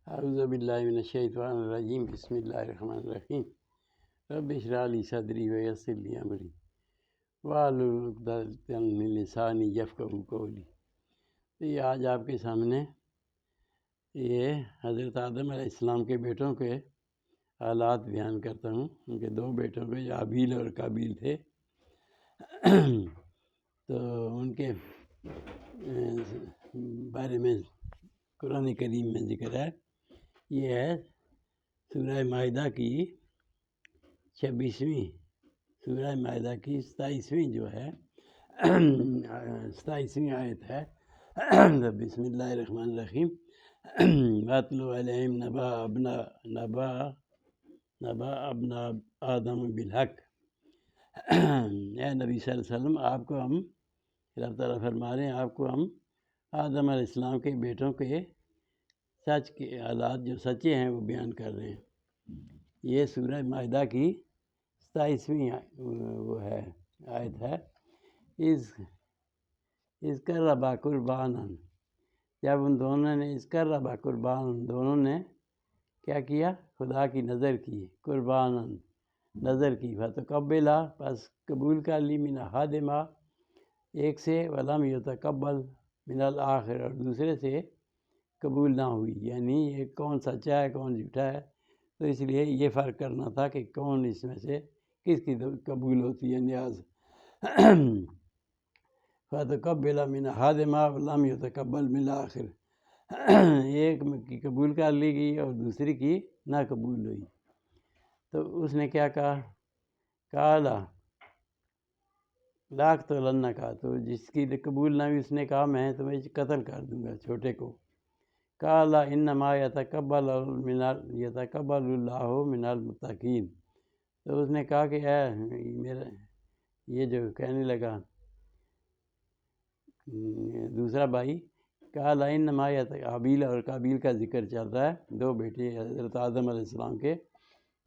اعوذ باللہ من الشیطان الرجیم بسم اللہ الرحمن الرحیم رب اشرح لی صدری ویسر لی امری واحلل عقدۃ من لسانی یفقہوا قولی۔ تو یہ آج آپ کے سامنے یہ حضرت آدم علیہ السلام کے بیٹوں کے حالات بیان کرتا ہوں۔ ان کے دو بیٹوں کے جو حابیل اور قابیل تھے، تو ان کے بارے میں قرآن کریم میں ذکر ہے۔ یہ ہے سورہ مائدہ کی 26ویں، سورہ مائدہ کی 27ویں جو ہے 27ویں آیت ہے۔ بسم اللہ الرحمن الرحیم۔ وَاتْلُ عَلَيْهِمْ نَبَأَ ابْنَ آدم بالحق۔ اے نبی صلی اللہ علیہ وسلم، آپ کو ہم اللہ تعالیٰ فرما رہے ہیں، آپ کو ہم آدم علیہ السلام کے بیٹوں کے سچ کے حالات جو سچے ہیں وہ بیان کر رہے ہیں۔ یہ سورہ مائدہ کی 27ویں وہ ہے آیت ہے۔ اس کا ربا قربان، جب ان دونوں نے دونوں نے کیا کیا؟ خدا کی نظر کی، قربان نظر کی، فتقبلا پس قبول کر لی، من احدہما ایک سے، ولم یتقبل من الآخر اور دوسرے سے قبول نہ ہوئی، یعنی یہ کون سچا ہے کون جھوٹا ہے، تو اس لیے یہ فرق کرنا تھا کہ کون اس میں سے کس کی قبول ہوتی ہے نیاز۔ فتقبل من احدہما ولم یتقبل من الآخر، ایک کی قبول کر لی گئی اور دوسری کی نہ قبول ہوئی۔ تو اس نے کیا کہا؟ کالا لاقتلنک، تو جس کی قبول نہ ہوئی اس نے کہا میں تمہیں قتل کر دوں گا، چھوٹے کو۔ کالا انما یتقبل اللہ من المتقین، تو اس نے کہا کہ اے میرا، یہ جو کہنے لگا دوسرا بھائی، کالا انما حابیل اور قابیل کا ذکر چل رہا ہے، دو بیٹے حضرت آدم علیہ السلام کے۔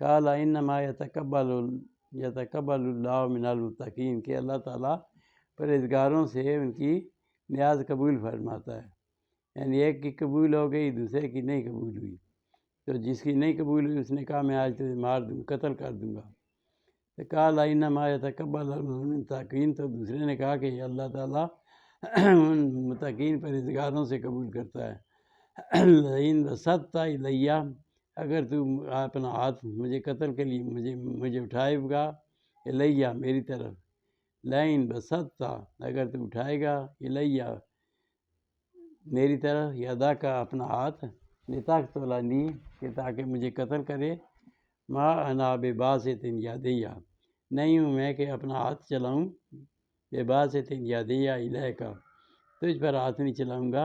کالا انما یتقبل اللہ من المتقین، کہ اللہ تعالیٰ پرہیزگاروں سے ان کی نیاز قبول فرماتا ہے، یعنی ایک کی قبول ہو گئی دوسرے کی نہیں قبول ہوئی، تو جس کی نہیں قبول ہوئی اس نے کہا میں آج تجھے مار دوں، قتل کر دوں گا۔ تو کالا انما یتقبل اللہ من المتقین، تو دوسرے نے کہا کہ اللہ تعالیٰ ان متقین پرہیزگاروں سے قبول کرتا ہے۔ لئن بسطت الی، اگر تو اپنا ہاتھ مجھے قتل کے لیے مجھے اٹھائے گا، الیہ میری طرف، لئن بسطت اگر تو اٹھائے گا، الیہ میری طرف، یدا کا اپنا ہاتھ، لتقتلنی کہ تاکہ مجھے قتل کرے، ما انا بباسط یدی، نہیں ہوں میں کہ اپنا ہاتھ چلاؤں، بباسط یدی الیک، تجھ پر ہاتھ نہیں چلاؤں گا،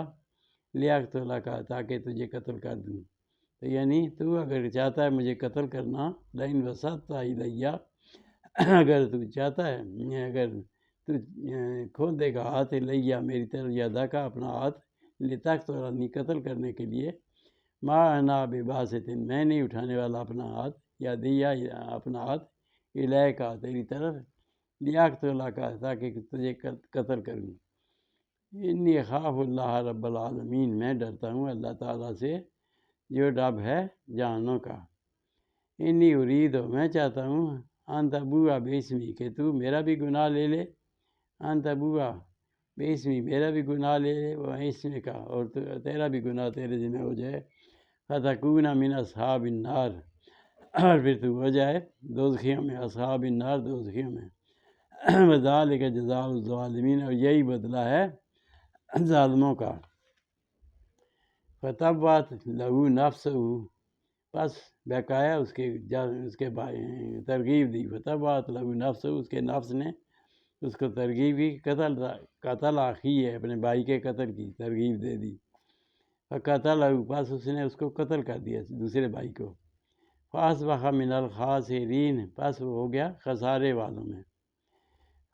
لیقتلک تاکہ تجھے قتل کر دوں۔ تو یعنی تو اگر چاہتا ہے مجھے قتل کرنا، لئن بسطت الی، اگر تو چاہتا ہے، اگر تو کھول دے گا ہاتھ، الیہ میری طرف، یدا کا اپنا ہاتھ، لتقتلنی قتل کرنے کے لیے، ما انا بباسط میں نہیں اٹھانے والا اپنا ہاتھ، یدی اپنا ہاتھ، الیک تیری طرف، لیقتلک تاکہ تجھے قتل کروں۔ انی اخاف اللہ رب العالمین، میں ڈرتا ہوں اللہ تعالیٰ سے جو رب ہے جہانوں کا۔ انی ارید، میں چاہتا ہوں، ان تبوء باسمی کہ تو میرا بھی گناہ لے لے، ان تبوء باسمی میرا بھی گناہ لے لے، وہ اسم کا اور تیرا بھی گناہ تیرے ذمہ ہو جائے، فتکون من اصحاب النار، اور پھر تو ہو جائے دوزخیوں میں، اصحاب النار دوزخیوں میں۔ وذالک جزاء الظالمین، اور یہی بدلہ ہے ظالموں کا۔ فتوت لہو نفسہ، پس بقایا اس کے ترغیب دی، فتوت لہو نفسہ، اس کے نفس نے اس کو ترغیب کی، قتل اخی ہے، اپنے بھائی کے قتل کی ترغیب دے دی، فقتلہ، پس اس نے اس کو قتل کر دیا دوسرے بھائی کو، فاصبح من الخاسرین، پس وہ ہو گیا خسارے والوں میں۔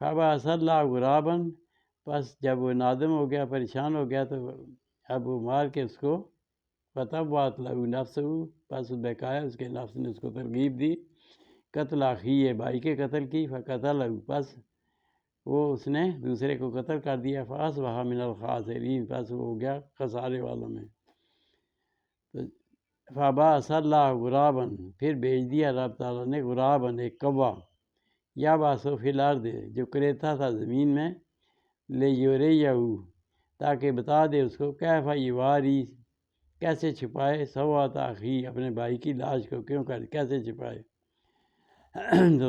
فبعث اللہ غرابا، پس جب وہ نادم ہو گیا، پریشان ہو گیا، تو اب وہ مار کے اس کو، فتوت لہو نفسہ، پس بقایا اس کے نفس نے اس کو ترغیب دی، قتل اخی ہے، بھائی کے قتل کی، فقتلہ، پس وہ اس نے دوسرے کو قتل کر دیا، فاصبح من الخاسرین، پس وہ ہو گیا خسارے والوں میں۔ تو فبعث اللہ غرابا، پھر بھیج دیا رب تعالیٰ نے غراباً ایک کوا، یا باسو فی الارض، جو کریتا تھا زمین میں، لیریہو، تاکہ بتا دے اس کو، کیف یواری، کیسے چھپائے، سوءۃ اخی، اپنے بھائی کی لاش کو کیسے چھپائے۔ تو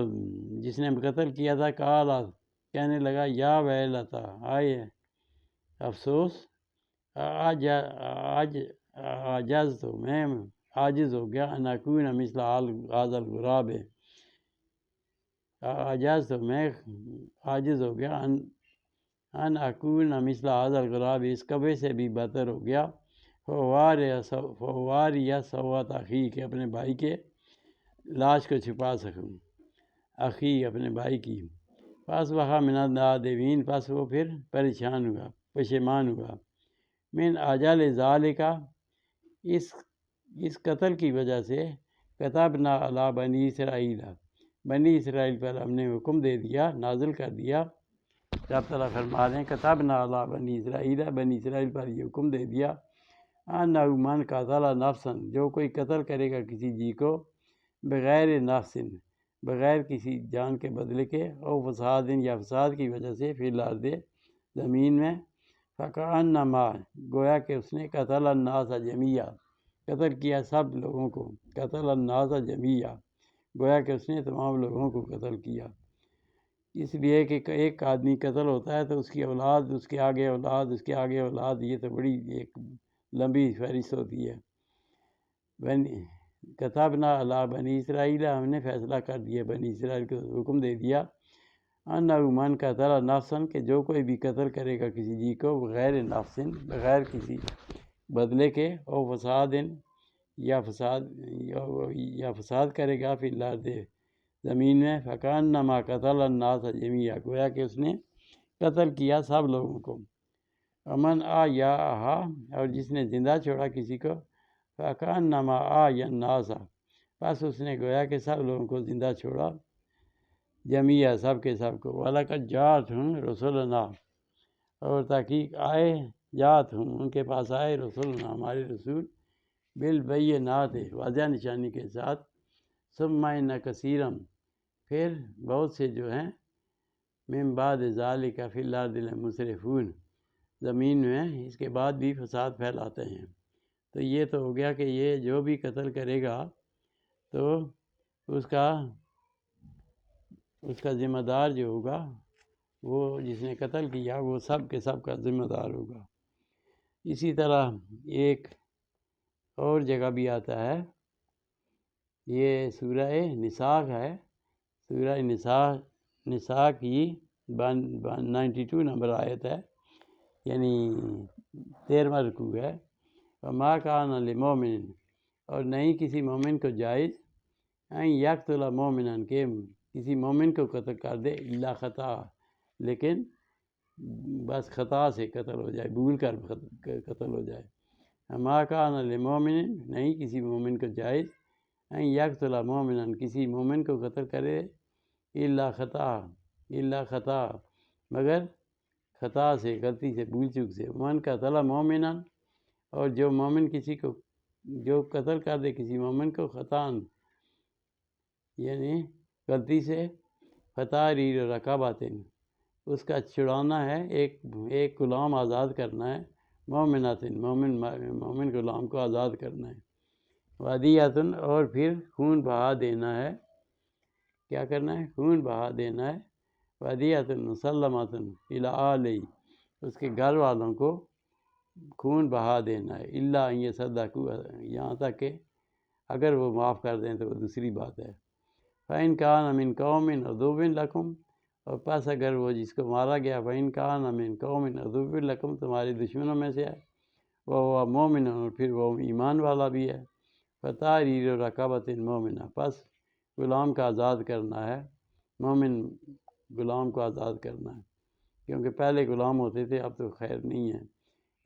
جس نے قتل کیا تھا، کالا، کہنے لگا، یا ویلتا، آئے افسوس، آج تو میں عاجز ہو گیا، ان اکون مثل هذا الغراب، تو میں عاجز ہو گیا، ان اکون مثل هذا الغراب، اس کبے سے بھی بدتر ہو گیا، فواریا سوءۃ اخی، کہ اپنے بھائی کے لاش کو چھپا سکوں، اخی، اپنے بھائی کی۔ فاصبح من النادمین، پس وہ پھر پریشان ہوا، پشیمان ہوا، من اجل ذالک، اس قتل کی وجہ سے، کتبنا علی بنی اسرائیل، بنی اسرائیل پر ہم نے حکم دے دیا، نازل کر دیا۔ رب تعالیٰ فرما رہے ہیں، کتبنا علی بنی اسرائیل، بنی اسرائیل پر یہ حکم دے دیا، انہ من قتل نفسا، جو کوئی قتل کرے گا کسی جی کو، بغیر نفس، بغیر کسی جان کے بدلے کے، او فساد، یا فساد کی وجہ سے، فی الارض، زمین میں، فکأنما، گویا کہ اس نے قتل الناس جمیعا، قتل کیا سب لوگوں کو، قتل الناس جمیعا، گویا کہ اس نے تمام لوگوں کو قتل کیا۔ اس لیے کہ ایک آدمی قتل ہوتا ہے تو اس کی اولاد، اس کے آگے اولاد، اس کے آگے اولاد، یہ تو بڑی ایک لمبی فہرست ہوتی ہے۔ کتبنا علی بنی اسرائیل، ہم نے فیصلہ کر دیا، بنی اسرائیل کو حکم دے دیا، انہ من قتل نفسا، کہ جو کوئی بھی قتل کرے گا کسی جی کو، بغیر نفس، بغیر کسی بدلے کے، او فساد، یا فساد کرے گا، فی الارض، زمین میں، فکأنما قتل الناس جمیعا، گویا کہ اس نے قتل کیا سب لوگوں کو۔ امن احیاھا، اور جس نے زندہ چھوڑا کسی کو، فکأنما احیا الناس، پس اس نے گویا کہ سب لوگوں کو زندہ چھوڑا، جمیعا، سب کے سب کو۔ وَلَقَدْ جَاءَتْهُمْ رُسُلُنَا، اور تحقیق آئے، جاءتہم، ان کے پاس آئے، رسولنا، ہمارے رسول، بالبینات، واضح نشانی کے ساتھ، ثم ان کثیرا، پھر بہت سے جو ہیں، من بعد ذالک فی الارض لمسرفون، زمین میں اس کے بعد بھی فساد پھیلاتے ہیں۔ تو یہ تو ہو گیا کہ یہ جو بھی قتل کرے گا تو اس کا ذمہ دار جو ہوگا، وہ جس نے قتل کیا، وہ سب کے سب کا ذمہ دار ہوگا۔ اسی طرح ایک اور جگہ بھی آتا ہے، یہ سورہ نساء ہے، سورہ نساء کی 92 نمبر آیت ہے، یعنی 13واں رکوع ہے۔ وما کان لمؤمن، اور نہیں کسی مومن کو جائز، ان یقتل مؤمنا، کہ کسی مومن کو قتل کر دے، الا خطا، لیکن بس خطا سے قتل ہو جائے، بھول کر قتل ہو جائے۔ وما کان لمؤمن، نہیں کسی مومن کو جائز، ان یقتل مؤمنا، کسی مومن کو قتل کرے، الا خطا، مگر خطا سے، غلطی سے، بھول چوک سے۔ من قتل مؤمنا، اور جو مومن کسی کو، جو قتل کر دے کسی مومن کو، خطان، یعنی غلطی سے، فتحریر رقبۃ، اس کا چھڑانا ہے، ایک غلام آزاد کرنا ہے، مومنۃ، مومن غلام کو آزاد کرنا ہے، ودیۃ، اور پھر خون بہا دینا ہے، کیا کرنا ہے؟ خون بہا دینا ہے، ودیۃ مسلمۃ الی اہلہ، اس کے گھر والوں کو خون بہا دینا ہے، الا ان یصدقوا، یہاں تک کہ اگر وہ معاف کر دیں تو وہ دوسری بات ہے۔ فإن كان من قوم عدو لكم، اور پس اگر وہ جس کو مارا گیا، فإن كان من قوم عدو لكم، تمہارے دشمنوں میں سے ہے، وہ مومن، اور پھر وہ ایمان والا بھی ہے، فتحریر رقبۃ مومنہ، پس غلام کا آزاد کرنا ہے، مومن غلام کو آزاد کرنا ہے، کیونکہ پہلے غلام ہوتے تھے، اب تو خیر نہیں ہے۔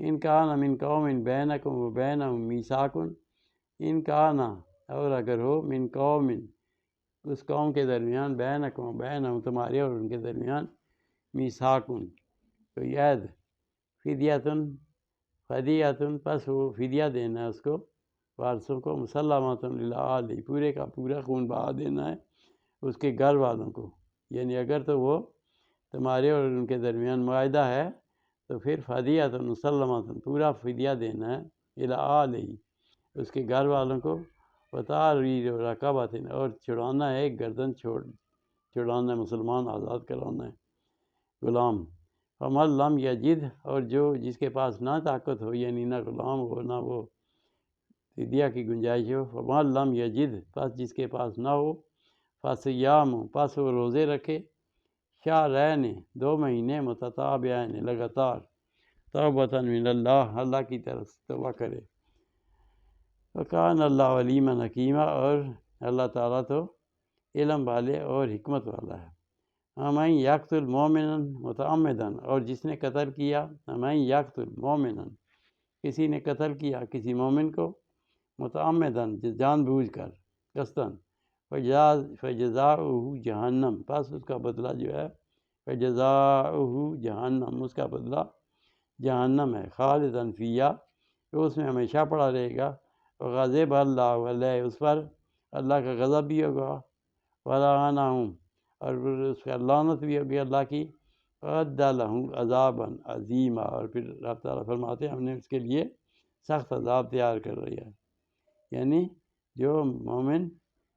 ان کان من قوم بینکم وبینہم میثاق، ان کان، اور اگر ہو، من قوم، اس قوم کے درمیان، بینکم وبینہم، تمہارے اور ان کے درمیان، میثاق، کوئی عہد، فدیۃ، پس وہ فدیہ دینا ہے اس کو، وارثوں کو، مسلمۃ للآل، پورے کا پورا خون بہا دینا ہے اس کے گھر والوں کو، یعنی اگر تو وہ تمہارے اور ان کے درمیان معاہدہ ہے تو پھر فدیۃ مسلمۃ، پورا فدیہ دینا ہے، للآل، اس کے گھر والوں کو، وتحریر رقبۃ، اور چھڑانا ہے گردن، چھڑانا ہے، مسلمان آزاد کرانا ہے غلام۔ فمن لم یجد، اور جس کے پاس نہ طاقت ہو، یعنی نہ غلام ہو نہ وہ فدیہ کی گنجائش ہو، فمن لم یجد، پس جس کے پاس نہ ہو، فصیام، پس وہ روزے رکھے، شہرین، 2 مہینے، متتابعین، لگاتار، توبۃ من اللہ کی طرف توبہ کرے، وکان اللہ علیما حکیما، اور اللہ تعالیٰ تو علم والے اور حکمت والا ہے۔ ومن یقتل مؤمنا متعمدا، اور جس نے قتل کیا، ومن یقتل مؤمنا، کسی نے قتل کیا کسی مومن کو، متعمدا، جان بوجھ کر، قصداً، فجزاؤہ جہنم، پس اس کا بدلہ جو ہے، فجزاؤہ جہنم، اس کا بدلہ جہنم ہے، خالداً فیہا، تو اس میں ہمیشہ پڑا رہے گا، وغضب اللہ علیہ، اس پر اللہ کا غضب بھی ہوگا، ولعنہم، اور اس کا لعنت بھی ہوگی اللہ کی، وأعد لہم عذابا عظیما، اور پھر رب تعالیٰ فرماتے ہیں ہم نے اس کے لیے سخت عذاب تیار کر رہی ہے، یعنی جو مومن،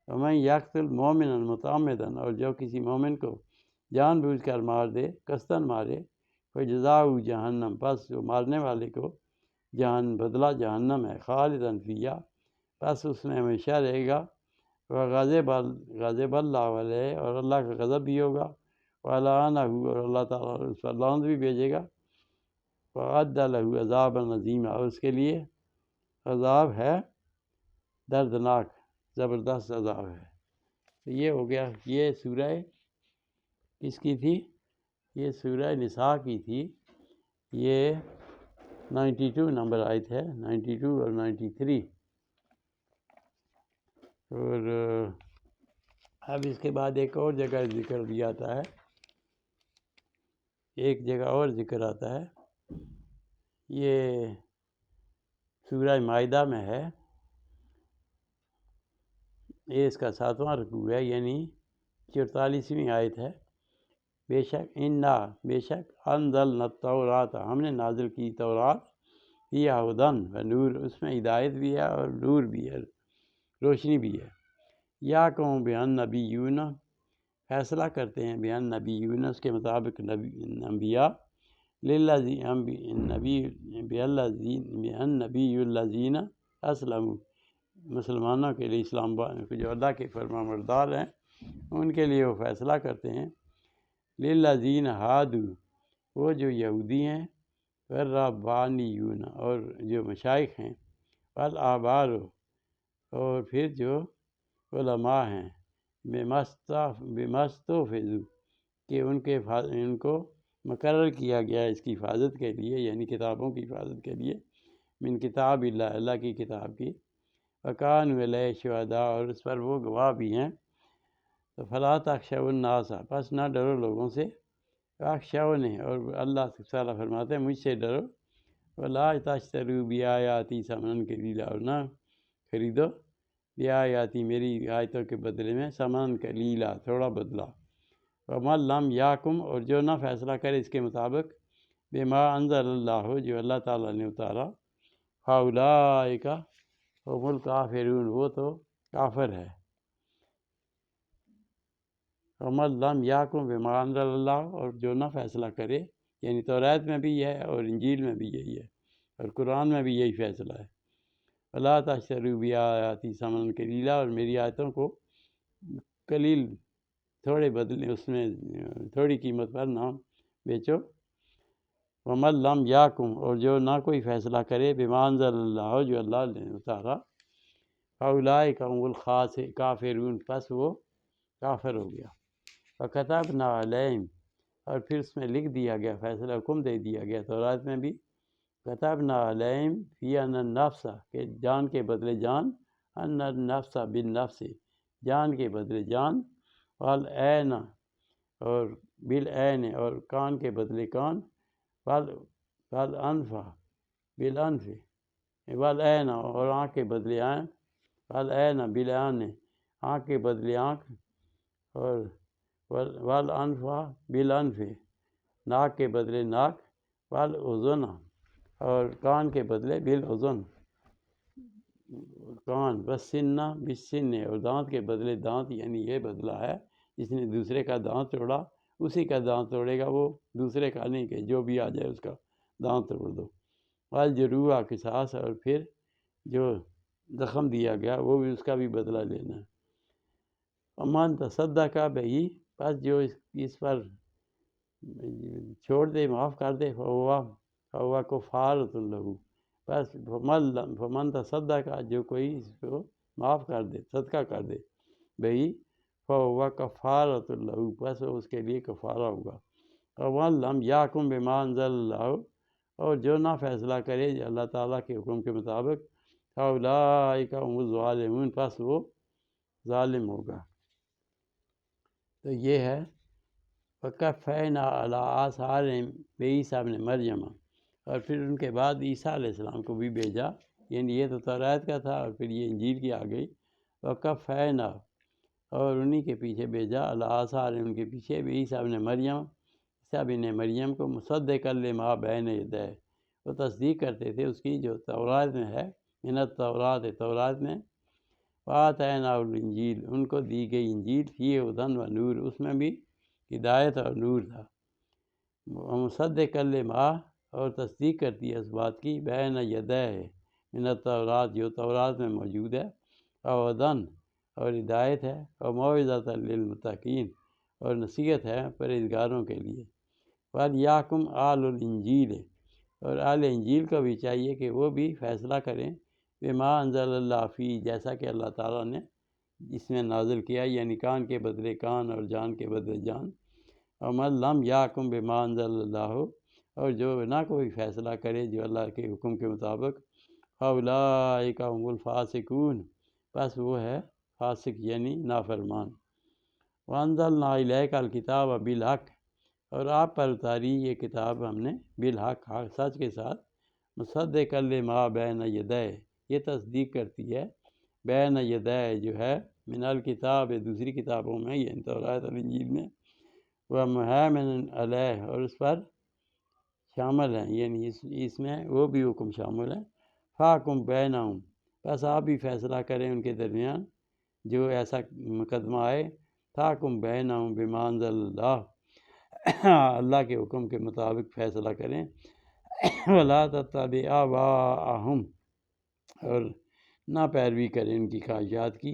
ومن یقتل مؤمنا متعمدا، اور جو کسی مومن کو جان بوجھ کر مار دے، قصداً مارے، فجزاؤہ جہنم، پس جو مارنے والے کو بدلہ جہنم ہے، خالداً فیہا، پس اس میں ہمیشہ رہے گا، غضب اللہ علیہ، اور اللہ کا غضب بھی ہوگا، ولعنہ، اور اللہ تعالیٰ اس پر لعنت بھی بھیجے گا، وأعد لہ عذابا عظیما، اور اس کے لیے عذاب ہے دردناک، زبردست عذاب ہے۔ تو یہ ہو گیا، یہ سورہ کس کی تھی؟ یہ سورہ نساء کی تھی، یہ 92 نمبر آیت ہے، 92 اور 93۔ اور اب اس کے بعد ایک اور جگہ ذکر بھی آتا ہے، ایک جگہ اور ذکر آتا ہے، یہ سورہ مائدہ میں ہے، یہ اس کا 7واں رکوع ہے، یعنی 44ویں آیت ہے۔ بے شک انزلنا التوراۃ، ہم نے نازل کی تورات، فیہا ھدی و نور، اس میں ہدایت بھی ہے اور نور بھی ہے، روشنی بھی ہے۔ یحکم بہا النبیون، فیصلہ کرتے ہیں بہا النبیون، اس کے مطابق انبیاء، النبی الذین اسلموا، مسلمانوں کے لیے، اسلام جو اللہ کے فرما بردار ہیں ان کے لیے وہ فیصلہ کرتے ہیں، للذین ہادوا، وہ جو یہودی ہیں، والربانیون، اور جو مشائخ ہیں، والاحبار، اور پھر جو علماء ہیں، بمستحفظوا، کہ ان کو مقرر کیا گیا ہے اس کی حفاظت کے لیے، یعنی کتابوں کی حفاظت کے لیے، من کتاب اللہ، اللہ کی کتاب کی، وکانوا علیہ شہداء، اور اس پر وہ گواہ بھی ہیں، تو فلا تخشوا الناس، پس نہ ڈرو لوگوں سے، واخشونی، اور اللہ تعالیٰ فرماتے ہیں مجھ سے ڈرو، ولا تشتروا بآیاتی ثمنا قلیلا، اور نہ خریدو بآیاتی، میری آیتوں کے بدلے میں، ثمنا قلیلا، تھوڑا بدلہ، ومن لم یحکم، اور جو نہ فیصلہ کرے اس کے مطابق، بما انزل اللہ، جو اللہ تعالیٰ نے اتارا، فاولئک هم الکافرون، وہ تو کافر ہے۔ ومن لم یحکم بما انزل اللہ، اور جو نہ فیصلہ کرے، یعنی توریت میں بھی ہے اور انجیل میں بھی یہی ہے اور قرآن میں بھی یہی فیصلہ ہے، ولا تشتروا بآیاتی ثمنا قلیلا، اور میری آیتوں کو قلیل، تھوڑے بدلے، اس میں تھوڑی قیمت پر نہ بیچو۔ ومن لم یحکم، اور جو نہ کوئی فیصلہ کرے، بما انزل اللہ، جو اللہ نے اتارا، فاولئک هم الکافرون، پس وہ کافر ہو گیا۔ وکتبنا علیہم، اور پھر اس میں لکھ دیا گیا، فیصلہ حکم دے دیا گیا تورات میں بھی، کتبنا علیہم فی ان النفس، کہ جان کے بدلے جان، ان النفس بالنفس، جان کے بدلے جان، والعین، اور بالعین، اور کان کے بدلے کان، والانف بالانف، والعین اور آنکھ کے بدلے آنکھ، والعین بالعین آنکھ کے بدلے آنکھ، اور والانف بالانف ناک کے بدلے ناک، والاذن اور کان کے بدلے بالاذن کان، والسن بالسن اور دانت کے بدلے دانت، یعنی یہ بدلہ ہے جس نے دوسرے کا دانت توڑا اسی کا دانت توڑے گا، وہ دوسرے کا نہیں کہ جو بھی آ جائے اس کا دانت توڑ دو۔ والجروح قصاص اور پھر جو زخم دیا گیا وہ بھی اس کا بھی بدلہ لینا ہے۔ ومن تصدق بہی پس جو اس پر چھوڑ دے معاف کر دے فہو کفارۃ لہ بس فمن تصدق جو کوئی اس کو معاف کر دے صدقہ کر دے بہی فہو کفارۃ لہ بس اس کے لیے کفارہ ہوگا۔ ومن لم یحکم بما انزل اللہ اور جو نہ فیصلہ کرے اللہ تعالیٰ کے حکم کے مطابق فاولئک هم الظالمون پس وہ ظالم ہوگا۔ تو یہ ہے وَقَفَّيْنَا عَلَىٰ آثَارِهِم بِعِیسیٰ ابن مریم، اور پھر ان کے بعد عیسیٰ علیہ السلام کو بھی بھیجا، یعنی یہ تو توریت کا تھا اور پھر یہ انجیل کی آ گئی۔ وَقَفَّيْنَا اور انہی کے پیچھے بھیجا عَلَىٰ آثَارِهِم ان کے پیچھے بعیسیٰ ابن مریم، عیسیٰ ابن مریم کو مصدقا لما بین یدیہ وہ تصدیق کرتے تھے اس کی جو تورات میں ہے، من التورات تورات میں، وآتیناہ الانجیل ان کو دی گئی انجیل فیہ ھدی و نور اس میں بھی ہدایت اور نور تھا، ومصدقا لما اور تصدیق کرتی ہے اس بات کی بین یدیہ من التورات جو تورات میں موجود ہے، اور ھدی اور ہدایت ہے، اور موعظۃ للمتقین اور نصیحت ہے پرہیزگاروں کے لیے۔ وَلْيَحْكُمْ أَهْلُ الْإِنجِيلِ اور اہل انجیل کو بھی چاہیے کہ وہ بھی فیصلہ کریں بما انزل اللہ فی جیسا کہ اللہ تعالیٰ نے اس میں نازل کیا، یعنی کان کے بدلے کان اور جان کے بدلے جان۔ وَمَن لَّمْ يَحْكُمْ بِمَا أَنزَلَ اللَّهُ اور جو نہ کوئی فیصلہ کرے جو اللہ کے حکم کے مطابق فَأُولَٰئِکَ هُمُ الْفَاسِقُونَ بس وہ ہے فاسق یعنی نافرمان۔ وَأَنزَلْنَا إِلَيْكَ الْكِتَابَ بِالْحَقِّ اور آپ پر اتاری یہ کتاب ہم نے بالحق سچ کے ساتھ، مصدقا لما بین یدیہ یہ تصدیق کرتی ہے بین یدیہ جو ہے من الکتاب دوسری کتابوں میں یعنی تورات اور انجیل میں، ومہیمن علیہ اور اس پر شامل ہیں، یعنی اس میں وہ بھی حکم شامل ہیں۔ فاحکم بینہم بس آپ بھی فیصلہ کریں ان کے درمیان جو ایسا مقدمہ آئے، فاحکم بینہم بما انزل اللہ اللہ کے حکم کے مطابق فیصلہ کریں، ولا تتبع اہواءہم اور نہ پیروی کریں ان کی خواہشات کی،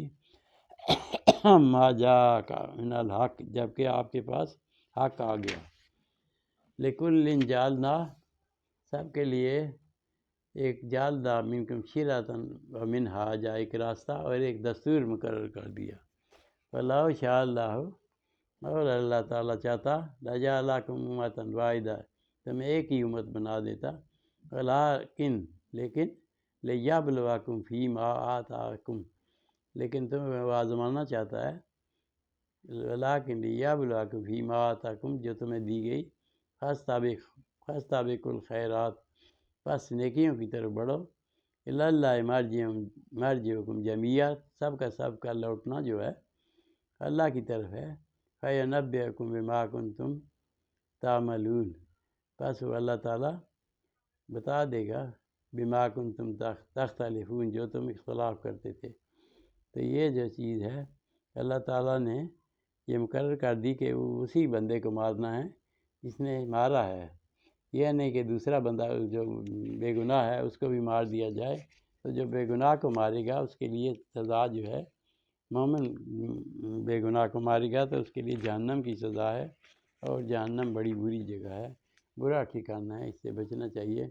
ما جاءک من الحق جبکہ آپ کے پاس حق آ گیا۔ لکل جعلنا سب کے لیے ایک جعلنا منکم شرعۃ و منہاجا ایک راستہ اور ایک دستور مقرر کر دیا۔ فلو شاء اللہ اور اللہ تعالیٰ چاہتا لجعلکم امۃ واحدہ تمہیں ایک ہی امت بنا دیتا، لیکن لیبلوکم فیما آتاکم لیکن تمہیں وہ آزمانا چاہتا ہے، لیکن لیبلوکم فیما آتاکم جو تمہیں دی گئی، فاستبقوا الخیرات بس نیکیوں کی طرف بڑھو، الی اللہ مرجعکم جمیعا سب کا لوٹنا جو ہے اللہ کی طرف ہے، فینبئکم بما کنتم تعملون بس وہ اللہ تعالیٰ بتا دے گا بما کنتم تختلفون جو تم اختلاف کرتے تھے۔ تو یہ جو چیز ہے اللہ تعالیٰ نے یہ مقرر کر دی کہ وہ اسی بندے کو مارنا ہے جس نے مارا ہے، یہ نہیں کہ دوسرا بندہ جو بے گناہ ہے اس کو بھی مار دیا جائے۔ تو جو بے گناہ کو مارے گا اس کے لیے سزا جو ہے، مومن بے گناہ کو مارے گا تو اس کے لیے جہنم کی سزا ہے، اور جہنم بڑی بری جگہ ہے، برا ٹھکانہ ہے، اس سے بچنا چاہیے۔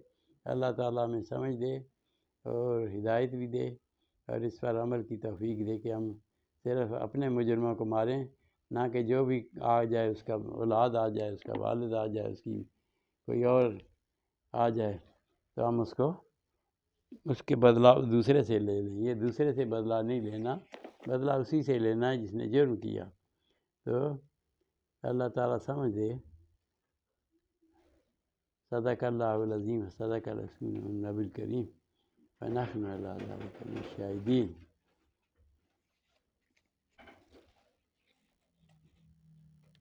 اللہ تعالیٰ ہمیں سمجھ دے اور ہدایت بھی دے اور اس پر عمل کی توفیق دے کہ ہم صرف اپنے مجرموں کو ماریں، نہ کہ جو بھی آ جائے اس کا اولاد آ جائے، اس کا والد آ جائے، اس کی کوئی اور آ جائے تو ہم اس کے بدلہ دوسرے سے لے لیں۔ یہ دوسرے سے بدلہ نہیں لینا، بدلہ اسی سے لینا ہے جس نے جرم کیا۔ تو اللہ تعالیٰ سمجھ دے۔ صدق اللہ العظیم، صدق رسول النبی الکریم۔ ونحن علی ذلک من الشاہدین۔